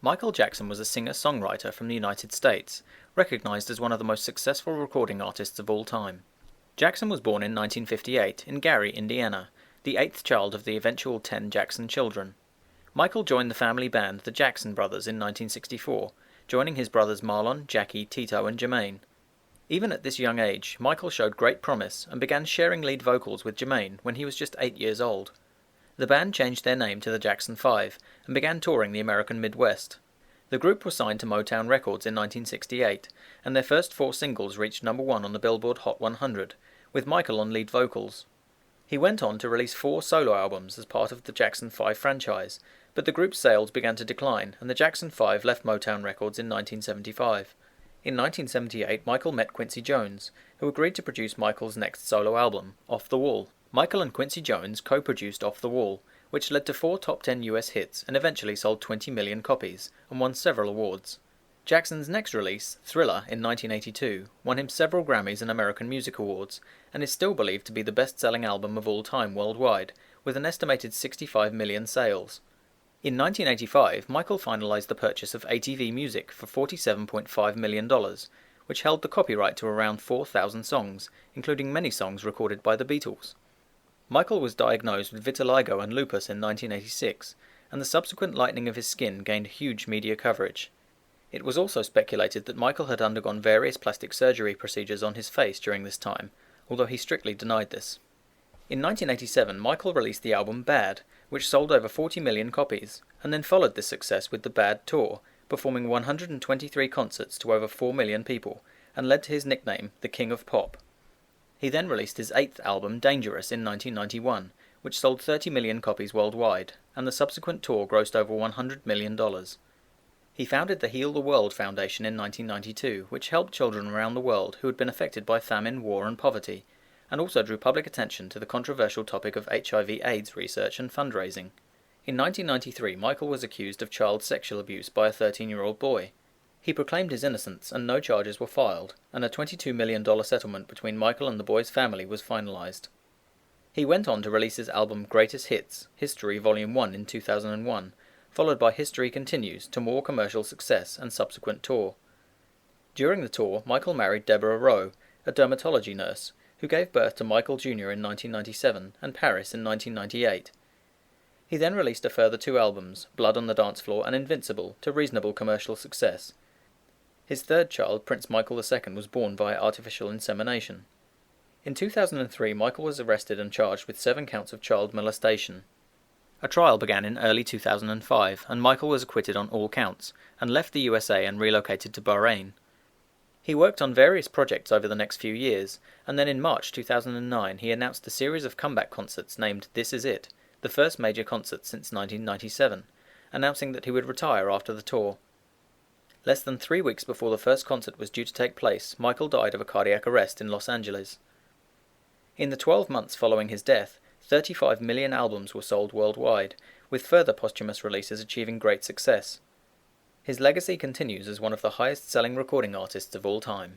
Michael Jackson was a singer-songwriter from the United States, recognized as one of the most successful recording artists of all time. Jackson was born in 1958 in Gary, Indiana, the eighth child of the eventual 10 Jackson children. Michael joined the family band the Jackson Brothers in 1964, joining his brothers Marlon, Jackie, Tito and Jermaine. Even at this young age, Michael showed great promise and began sharing lead vocals with Jermaine when he was just 8 years old. The band changed their name to the Jackson 5 and began touring the American Midwest. The group was signed to Motown Records in 1968, and their first 4 singles reached #1 on the Billboard Hot 100, with Michael on lead vocals. He went on to release 4 solo albums as part of the Jackson 5 franchise, but the group's sales began to decline and the Jackson 5 left Motown Records in 1975. In 1978, Michael met Quincy Jones, who agreed to produce Michael's next solo album, Off the Wall. Michael and Quincy Jones co-produced Off the Wall, which led to 4 top 10 US hits and eventually sold 20 million copies, and won several awards. Jackson's next release, Thriller, in 1982, won him several Grammys and American Music Awards, and is still believed to be the best-selling album of all time worldwide, with an estimated 65 million sales. In 1985, Michael finalized the purchase of ATV Music for $47.5 million, which held the copyright to around 4,000 songs, including many songs recorded by the Beatles. Michael was diagnosed with vitiligo and lupus in 1986, and the subsequent lightening of his skin gained huge media coverage. It was also speculated that Michael had undergone various plastic surgery procedures on his face during this time, although he strictly denied this. In 1987, Michael released the album Bad, which sold over 40 million copies, and then followed this success with the Bad Tour, performing 123 concerts to over 4 million people, and led to his nickname, the King of Pop. He then released his 8th album, Dangerous, in 1991, which sold 30 million copies worldwide, and the subsequent tour grossed over $100 million. He founded the Heal the World Foundation in 1992, which helped children around the world who had been affected by famine, war and poverty, and also drew public attention to the controversial topic of HIV/AIDS research and fundraising. In 1993, Michael was accused of child sexual abuse by a 13-year-old boy. He proclaimed his innocence and no charges were filed, and a $22 million settlement between Michael and the boy's family was finalized. He went on to release his album Greatest Hits, History Volume 1 in 2001, followed by History Continues to more commercial success and subsequent tour. During the tour, Michael married Deborah Rowe, a dermatology nurse, who gave birth to Michael Jr. in 1997 and Paris in 1998. He then released a further 2 albums, Blood on the Dance Floor and Invincible, to reasonable commercial success. His third child, Prince Michael II, was born via artificial insemination. In 2003, Michael was arrested and charged with 7 counts of child molestation. A trial began in early 2005, and Michael was acquitted on all counts, and left the USA and relocated to Bahrain. He worked on various projects over the next few years, and then in March 2009 he announced a series of comeback concerts named This Is It, the first major concert since 1997, announcing that he would retire after the tour. Less than 3 weeks before the first concert was due to take place, Michael died of a cardiac arrest in Los Angeles. In the 12 months following his death, 35 million albums were sold worldwide, with further posthumous releases achieving great success. His legacy continues as one of the highest-selling recording artists of all time.